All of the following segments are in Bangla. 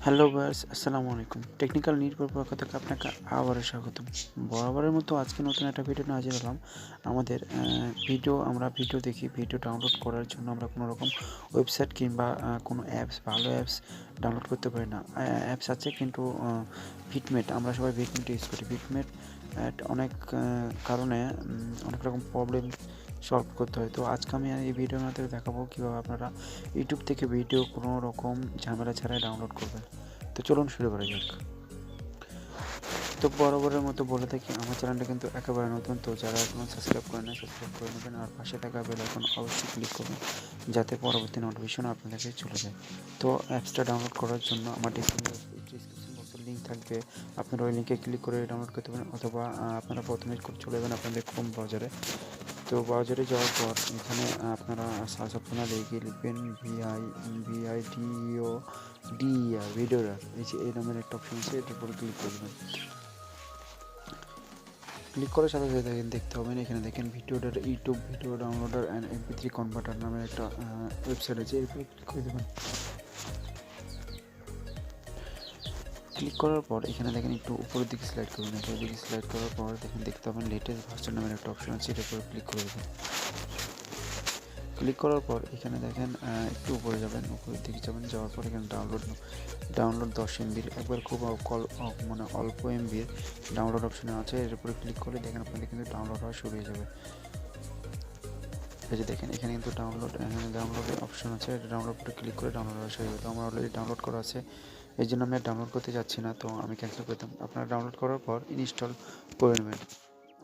হ্যালো গাইস, আসসালামু আলাইকুম। টেকনিক্যাল নির্ভর পক্ষ থেকে আপনাকে আবারও স্বাগতম। বরাবরের মতো আজকে নতুন একটা ভিডিও নিয়ে হাজির হলাম। আমাদের আমরা ভিডিও দেখি, ভিডিও ডাউনলোড করার জন্য আমরা কোনো রকম ওয়েবসাইট কিংবা কোনো অ্যাপস, ভালো অ্যাপস ডাউনলোড করতে পারি না। অ্যাপস আছে কিন্তু ভিটমেট, আমরা সবাই ভিটমেট ইউজ করি। ভিটমেট অনেক কারণে অনেক রকম প্রবলেম সলভ করতে হয়। তো আজকে আমি এই ভিডিওর মাধ্যমে দেখাবো কীভাবে আপনারা ইউটিউব থেকে ভিডিও কোনো রকম ঝামেলা ছাড়াই ডাউনলোড করবেন। তো চলুন শুরু করা যাক। তো বরাবরের মতো বলে থাকি, আমার চ্যানেলটা কিন্তু একেবারে নতুন। তো যারা এখনও সাবস্ক্রাইব করে না, সাবস্ক্রাইব করে নেবেন আর পাশে থাকা বেল আইকন অবশ্যই ক্লিক করবেন যাতে পরবর্তী নোটিফিকেশন আপনাদের কাছে চলে যায়। তো অ্যাপসটা ডাউনলোড করার জন্য আমার ডিসক্রিপশন বক্সের লিঙ্ক থাকবে, আপনারা ওই লিঙ্কে ক্লিক করে ডাউনলোড করতে পারেন, অথবা আপনারা প্রথমে চলে যাবেন আপনাদের ক্রোম ব্রাউজারে। তো ব্রাউজারে যাওয়ার পর এখানে আপনারা সার্চ অপশনে লিখবেন ভিডিওডার, এই নামের একটা অপশন আছে, এটার উপর ক্লিক করবেন। ক্লিক করার সাথে সাথে দেখতে পাবেন এখানে দেখেন ভিডিওডার YouTube video downloader and MP3 converter নামের একটা ওয়েবসাইট আছে, এর উপরে ক্লিক করে দেবেন। ক্লিক করার পর এখানে দেখেন একটু উপরের দিকে স্লাইড করবেন। উপরের দিকে স্লাইড করার পর দেখতে পাবেন লেটেস্ট ভার্সন নামের একটা অপশন আছে, এটার উপরে ক্লিক করে দেবেন। ক্লিক করার পর এখানে দেখেন একটু উপরে যাবেন, উপরের দিকে যাওয়ার পর এখানে ডাউনলোড 10 MB একবার খুব অল্প MB ডাউনলোড অপশনে আছে, এর উপরে ক্লিক করলে দেখেন আপনাদের কিন্তু ডাউনলোড হওয়া শুরু হয়ে যাবে। এই যে দেখেন এখানে কিন্তু ডাউনলোডের অপশন আছে, এটা ডাউনলোড করে ক্লিক করে ডাউনলোড হওয়া শুরু হবে। তো আমার অলরেডি ডাউনলোড করা আছে, এই জন্য আমি ডাউনলোড করতে যাচ্ছি না, তো আমি ক্যান্সেল করতাম। আপনারা ডাউনলোড করার পর ইনস্টল করে নেবেন।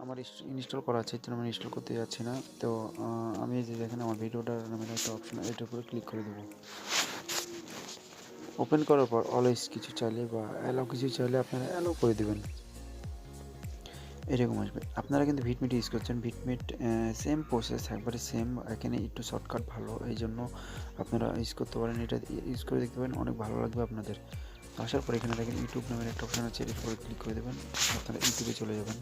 আমার ইনস্টল করা আছে, এর জন্য আমি ইনস্টল করতে যাচ্ছি না। তো আমি এই যে দেখেন আমার ভিডিওটার নামের একটা অপশন, এটার উপরে ক্লিক করে দেবো। ওপেন করার পর অলওয়েজ কিছু চাইলে বা অ্যালাউ কিছু চাইলে আপনারা অ্যালাউ করে দেবেন, এরকম আসবে। আপনারা কিন্তু ভিটমিট ইউজ করছেন, ভিটমিট সেম প্রসেস, একবারে সেম। এখানে একটু শর্টকাট ভালো, এই জন্য আপনারা ইউজ করতে পারেন। এটা ইউজ করে দেখতে পারেন, অনেক ভালো লাগবে আপনাদের। আসার পর এখানে দেখেন ইউটিউব নামের একটা অপশন আছে, এর উপরে ক্লিক করে দেবেন, আপনারা ইউটিউবে চলে যাবেন।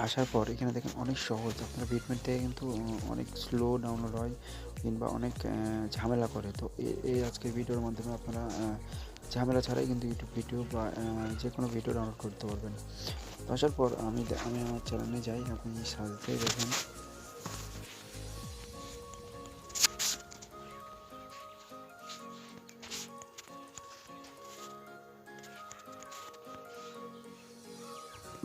আসার পর এখানে দেখেন অনেক সহজ, আপনারা ভিটমিট থেকে কিন্তু অনেক স্লো ডাউনলোড হয় কিংবা অনেক ঝামেলা করে। তো এই আজকের ভিডিওর মাধ্যমে আপনারা ঝামেলা ছাড়াই কিন্তু ইউটিউব ভিডিও বা যে কোনো ভিডিও ডাউনলোড করতে পারবেন। আসার পর আমি আমার চ্যানেলে যাই, আপনি সার্চে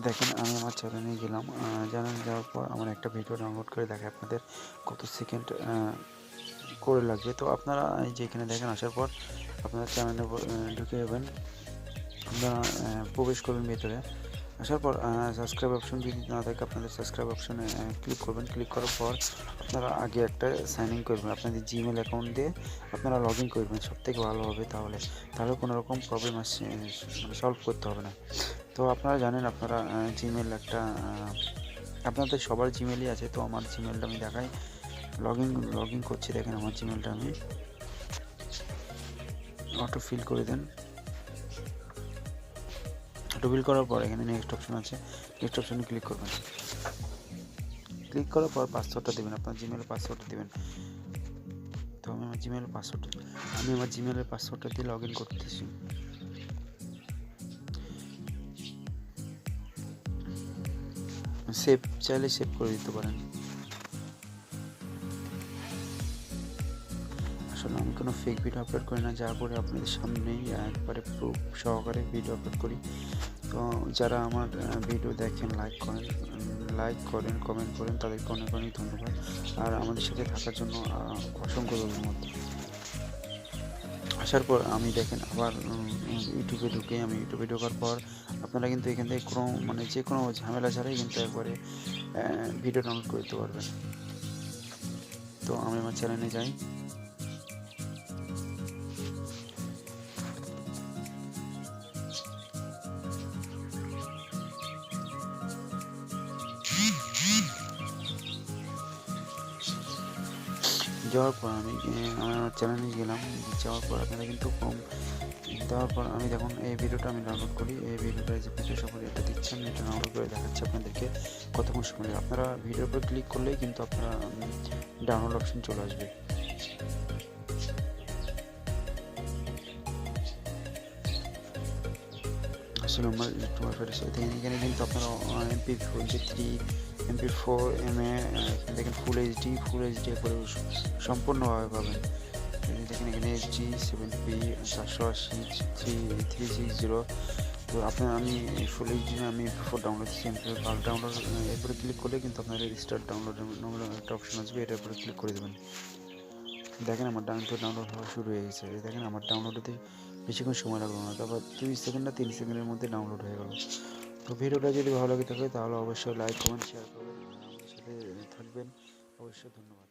দেখেন আমি আমার চ্যানেলে গেলাম। চ্যানেলে যাওয়ার পর আমার একটা ভিডিও ডাউনলোড করে দেখে আপনাদের কত সেকেন্ড করে লাগবে। তো আপনারা এই যে এখানে দেখেন, আসার পর আপনারা চ্যানেলে ঢুকে যাবেন, আপনারা প্রবেশ করবেন ভিতরে। আসার পর সাবস্ক্রাইব অপশন যদি না থাকে, আপনাদের সাবস্ক্রাইব অপশনে ক্লিক করবেন। ক্লিক করার পর আপনারা আগে একটা সাইন ইন করবেন, আপনাদের জিমেল অ্যাকাউন্ট দিয়ে আপনারা লগ ইন করবেন, সবথেকে ভালো হবে। তাহলে কোনো রকম প্রবলেম আসছে মানে সলভ করতে হবে না। তো আপনারা জানেন, আপনারা জিমেল একটা আপনাদের সবার জিমেলই আছে। তো আমার জিমেলটা আমি দেখাই, লগ ইন করছি। দেখেন আমার জিমেলটা আমি অটো ফিল করে দেন। অটো ফিল করার পর এখানে নেক্সট অপশন আছে, নেক্সট অপশনে ক্লিক করবেন। ক্লিক করার পর পাসওয়ার্ডটা দেবেন, আপনার জিমেলের পাসওয়ার্ডটা দেবেন। তো আমি আমার জিমেলের পাসওয়ার্ডটা দিয়ে লগ ইন করতেছি। চাইলে সেভ করে দিতে পারেন। আসলে আমি কোনো ফেক ভিডিও আপলোড করি না, যা করে আপনাদের সামনেই একবারে প্রুফ সহকারে ভিডিও আপলোড করি। তো যারা আমার ভিডিও দেখেন, লাইক করেন, কমেন্ট করেন, তাদেরকে অনেক অনেক ধন্যবাদ। আর আমাদের সাথে থাকার জন্য অসংখ্য ধন্যবাদ। আসার পর আমি দেখেন আবার ইউটিউবে ঢোকার পর আপনারা কিন্তু এখান থেকে যে কোনো ঝামেলা ছাড়াই কিন্তু একবারে ভিডিও ডাউনলোড করতে পারবেন। তো আমি আমার চ্যানেলে যাই। যাওয়ার পর আমি আমার চ্যানেলে গেলাম। যাওয়ার পর আপনারা কিন্তু দেওয়ার পর আমি দেখুন এই ভিডিওটা আমি ডাউনলোড করি। এই ভিডিওটা যে ভিডিও সফরে এটা দিচ্ছেন, এটা ডাউনলোড করে দেখাচ্ছি আপনাদেরকে কতক্ষণ সময়। আপনারা ভিডিওর উপর ক্লিক করলেই কিন্তু আপনারা ডাউনলোড অপশন চলে আসবে। আসলে আমার একটু ফেটেছে। দেখেন এখানে কিন্তু আপনারা MP3 MP4 MA এখানে দেখেন ফুল এইচডি করে সম্পূর্ণভাবে পাবেন। দেখেন এখানে HG7B 480 360। তো আপনার আমি ফুল এইচডি না আমি MP4 ডাউনলোড দিচ্ছি। MP4 ডাউনলোড এরপরে ক্লিক করলে কিন্তু আপনার স্টার্ট ডাউনলোডের একটা অপশন আসবে, এটার উপরে ক্লিক করে দেবেন। দেখেন আমার ডাউনলোড হওয়া শুরু হয়ে গেছে। দেখেন আমার ডাউনলোড হতে বেশিক্ষণ সময় লাগলো না, তারপর 2 সেকেন্ড না 3 সেকেন্ডের মধ্যে ডাউনলোড হয়ে গেল। তো ভিডিওটা যদি ভালো লাগে থাকে তাহলে অবশ্যই লাইক কমেন্ট শেয়ার করবেন, আমাদের সাথে থাকবেন। অবশ্যই ধন্যবাদ।